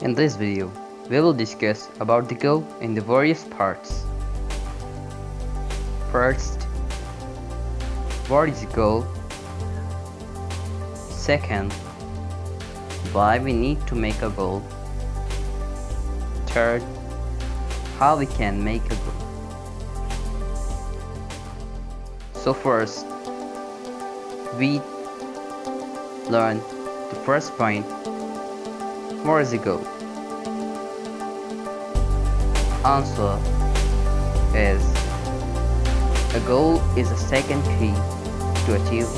In this video, we will discuss about the goal in the various parts. First, what is the goal? Second, why we need to make a goal. Third, how we can make a goal. So first, we learn the first point. What is the goal? Answer is a goal is a second key to achieve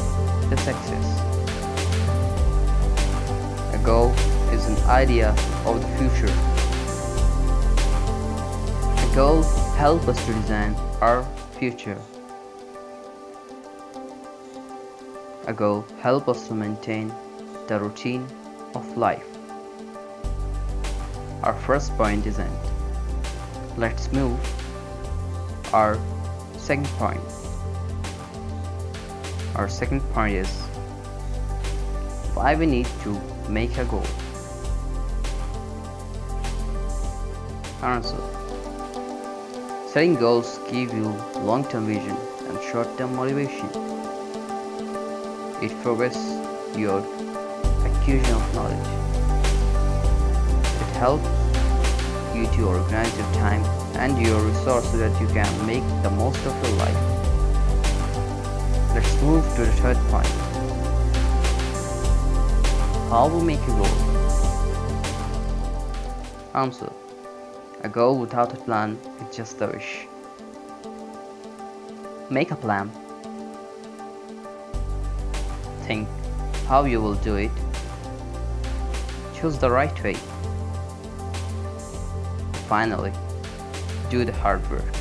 the success. A goal is an idea of the future. A goal helps us to design our future. A goal helps us to maintain the routine of life. Our first point is end. Let's move our second point. Our second point is why we need to make a goal. Answer. Setting goals give you long-term vision and short-term motivation. It progresses your acquisition of knowledge. It helps you to organize your time and your resources so that you can make the most of your life. Let's move to the third point. How we make a goal? Answer. A goal without a plan is just a wish. Make a plan. Think how you will do it. Choose the right way. Finally, do the hard work.